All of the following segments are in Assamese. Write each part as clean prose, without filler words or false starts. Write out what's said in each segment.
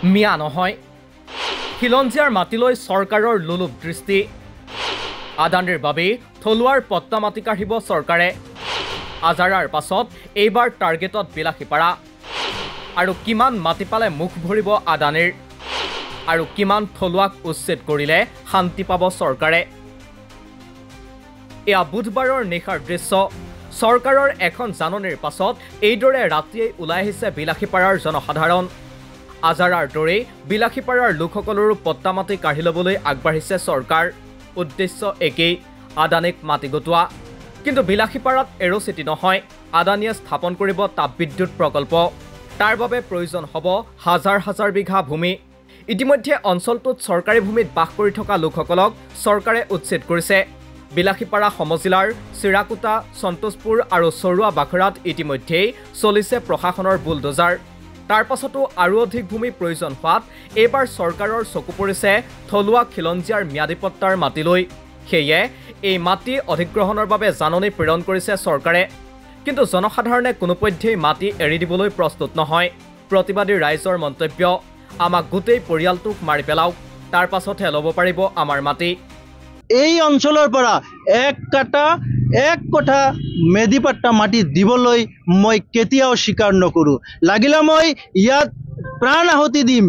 মিয়া নহয় খিলঞ্জীয়াৰ মাটিলৈ চৰকাৰৰ লোলুপ দৃষ্টি আদানীৰ বাবে থলুৱাৰ পট্টা মাটি কাঢ়িব চৰকাৰে আজাৰাৰ পাছত এইবাৰ টাৰ্গেটত বিলাসীপাৰা আৰু কিমান মাটি পালে মুখ ভৰিব আদানীৰ আৰু কিমান থলুৱাক উচ্ছেদ কৰিলে শান্তি পাব চৰকাৰে এয়া বুধবাৰৰ নিশাৰ দৃশ্য চৰকাৰৰ এখন জাননীৰ পাছত এইদৰে ৰাতিয়ে ওলাই আহিছে বিলাসীপাৰাৰ জনসাধাৰণ আজাৰাৰ দৰে বিলাসীপাৰাৰ লোকসকলৰো পট্টা মাটি কাঢ়ি ল'বলৈ আগবাঢ়িছে চৰকাৰ উদ্দেশ্য একেই আদানীক মাটি গোটোৱা কিন্তু বিলাসীপাৰাত এৰচিটি নহয় আদানীয়ে স্থাপন কৰিব তাপবিদ্যুৎ প্ৰকল্প তাৰ বাবে প্ৰয়োজন হ'ব হাজাৰ হাজাৰ বিঘা ভূমি ইতিমধ্যে অঞ্চলটোত চৰকাৰী ভূমিত বাস কৰি থকা লোকসকলক চৰকাৰে উচ্ছেদ কৰিছে বিলাসীপাৰা সমজিলাৰ চিৰাকুটা সন্তোষপুৰ আৰু চৰুৱা বাখৰাত ইতিমধ্যেই চলিছে প্ৰশাসনৰ বুলডোজাৰ তাৰ পাছতো আৰু অধিক ভূমি প্ৰয়োজন হোৱাত এইবাৰ চৰকাৰৰ চকু পৰিছে থলুৱা খিলঞ্জীয়াৰ ম্যাদী পট্টাৰ মাটিলৈ সেয়ে এই মাটি অধিগ্ৰহণৰ বাবে জাননী প্ৰেৰণ কৰিছে চৰকাৰে কিন্তু জনসাধাৰণে কোনোপধ্যেই মাটি এৰি দিবলৈ প্ৰস্তুত নহয় প্ৰতিবাদী ৰাইজৰ মন্তব্য আমাক গোটেই পৰিয়ালটোক মাৰি পেলাওক তাৰ পাছতহে ল'ব পাৰিব আমাৰ মাটি এই অঞ্চলৰ পৰা এক কঠা মেদি পট্টা মাটি দিবলৈ মই কেতিয়াও স্বীকাৰ নকৰোঁ লাগিলে মই ইয়াত প্ৰাণ আহুতি দিম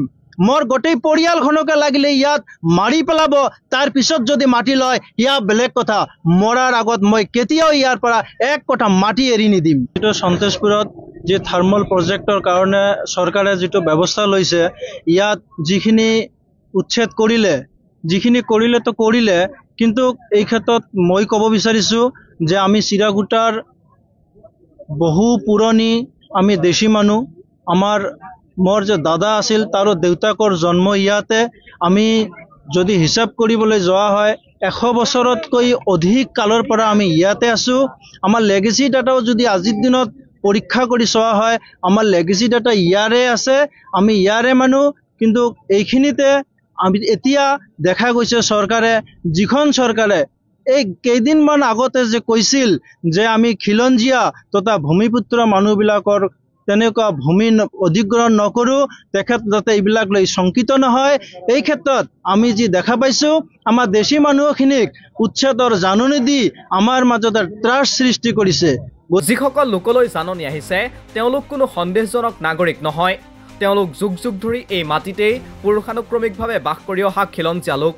মোৰ গোটেই পৰিয়ালখনকে লাগিলে ইয়াত মাৰি পেলাব তাৰ পিছত যদি মাটি লয় ইয়া বেলেগ কথা মৰাৰ আগত মই কেতিয়াও ইয়াৰ পৰা এক কঠা মাটি এৰি নিদিম যেটো সন্তোষপুৰত যে থাৰ্মেল প্ৰজেক্টৰ কাৰণে চৰকাৰে যেটো ব্যৱস্থা লৈছে ইয়াত যিখিনি উচ্ছেদ কৰিলে তো কৰিলে কিন্তু এই ক্ষেত্ৰত মই ক'ব বিচাৰিছোঁ যে আমি চিৰাকুটাৰ বহু পুৰণি আমি দেশী মানুহ মোৰ যে দাদা আছিল তাৰো দেউতাকৰ জন্ম ইয়াতে আমি যদি হিচাপ কৰিবলৈ যোৱা হয় 100 বছৰতকৈ অধিক কালৰ পৰা আমি ইয়াতে আছোঁ আমাৰ লেগেসি ডাটাও যদি আজিৰ দিনত পৰীক্ষা কৰি চোৱা হয় আমাৰ লেগেসি ডাটা ইয়াৰে আছে আমি ইয়াৰে মানুহ কিন্তু এইখিনিতে আমি এতিয়া দেখা গৈছে চৰকাৰে যিখন চৰকাৰে এই কেইদিনমান আগতে যে কৈছিল যে আমি খিলঞ্জীয়া তথা ভূমিপুত্ৰ মানুহবিলাকৰ তেনেকুৱা ভূমি অধিগ্ৰহণ নকৰোঁ তেখেত যাতে এইবিলাক লৈ শংকিত নহয় এই ক্ষেত্ৰত আমি যি দেখা পাইছোঁ আমাৰ দেশী মানুহখিনিক উচ্ছেদৰ জাননী দি আমাৰ মাজত ত্ৰাস সৃষ্টি কৰিছে যিসকল লোকলৈ জাননী আহিছে তেওঁলোক কোনো সন্দেহজনক নাগৰিক নহয় তেওঁলোক যুগ যুগ ধৰি এই মাটিতেই পুৰুষানুক্ৰমিকভাৱে বাস কৰি অহা খিলঞ্জীয়া লোক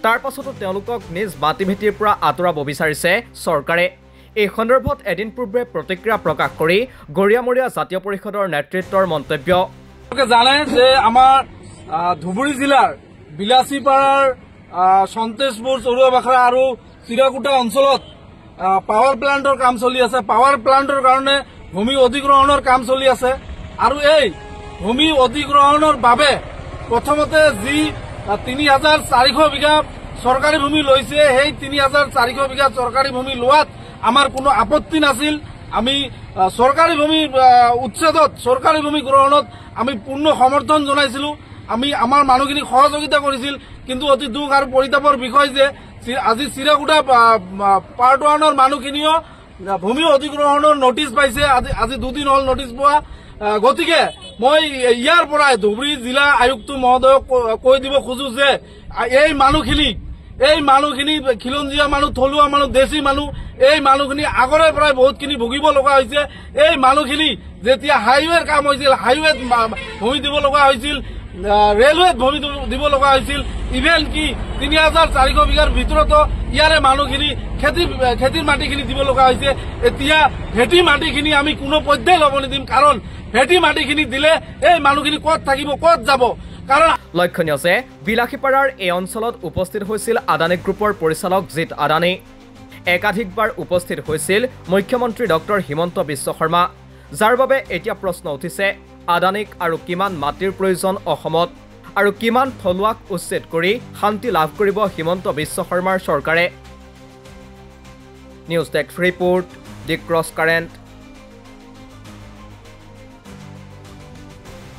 তাৰ পাছতো তেওঁলোকক নিজ মাটি ভেটিৰ পৰা আঁতৰাব বিচাৰিছে চৰকাৰে এই সন্দৰ্ভত এদিন পূৰ্বে প্ৰতিক্ৰিয়া প্ৰকাশ কৰি গৰিয়ামৰীয়া জাতীয় পৰিষদৰ নেতৃত্বৰ মন্তব্য জানে যে আমাৰ ধুবুৰী জিলাৰ বিলাসীপাৰাৰ সন্তোষপুৰ চৰুৱা বাখৰা আৰু চিৰাকুটা অঞ্চলত পাৱাৰ প্লান্টৰ কাম চলি আছে পাৱাৰ প্লান্টৰ কাৰণে ভূমি অধিগ্ৰহণৰ কাম চলি আছে আৰু এই ভূমি অধিগ্ৰহণৰ বাবে প্ৰথমতে যি ৩,৪০০ বিঘা চৰকাৰী ভূমি লৈছে সেই ৩,৪০০ বিঘা চৰকাৰী ভূমি লোৱাত আমাৰ কোনো আপত্তি নাছিল আমি চৰকাৰী ভূমি উচ্ছেদত চৰকাৰী ভূমি গ্ৰহণত আমি পূৰ্ণ সমৰ্থন জনাইছিলোঁ আমি আমাৰ মানুহখিনিক সহযোগিতা কৰিছিল কিন্তু অতি দুখ আৰু পৰিতাপৰ বিষয় যে আজি চিৰাকুটা পাৰ্ট 1ৰ মানুহখিনিও ভূমি অধিগ্ৰহণৰ নটিচ পাইছে আজি দুদিন হ'ল নটিচ পোৱা গতিকে মই ইয়াৰ পৰাই ধুবুৰী জিলা আয়ুক্ত মহোদয়ক কৈ দিব খোজো যে এই মানুহখিনি খিলঞ্জীয়া মানুহ থলুৱা মানুহ দেশী মানুহ এই মানুহখিনি আগৰে পৰাই বহুতখিনি ভুগিব লগা হৈছে এই মানুহখিনি যেতিয়া হাইৱেৰ কাম হৈছিল হাইৱেত ভূমি দিব লগা হৈছিল ৰেলৱেত ভূমি দিব লগা হৈছিল ইভেন কি ৩,৪০০ বিঘাৰ ভিতৰতো ইয়াৰে মানুহখিনি খেতিৰ মাটিখিনি দিব লগা হৈছে এতিয়া ভেটি মাটিখিনি আমি কোনো পধ্যেই ল'ব নিদিম কাৰণ ভেটি মাটিখিনি দিলে এই মানুহখিনি ক'ত থাকিব ক'ত যাব কাৰণ লক্ষণীয় যে বিলাসীপাৰাৰ এই অঞ্চলত উপস্থিত হৈছিল আদানী গ্ৰুপৰ পৰিচালক জিত আদানী একাধিকবাৰ উপস্থিত হৈছিল মুখ্যমন্ত্ৰী ডক্টৰ হিমন্ত বিশ্ব শৰ্মা যাৰ বাবে এতিয়া প্ৰশ্ন উঠিছে আদানীক আৰু কিমান মাটিৰ প্ৰয়োজন অসমত আৰু কিমান থলুৱাক উচ্ছেদ কৰি শান্তি লাভ কৰিব হিমন্ত বিশ্ব শৰ্মাৰ চৰকাৰে নিউজ ডেস্ক ৰিপোৰ্ট দি ক্ৰছ কাৰেণ্ট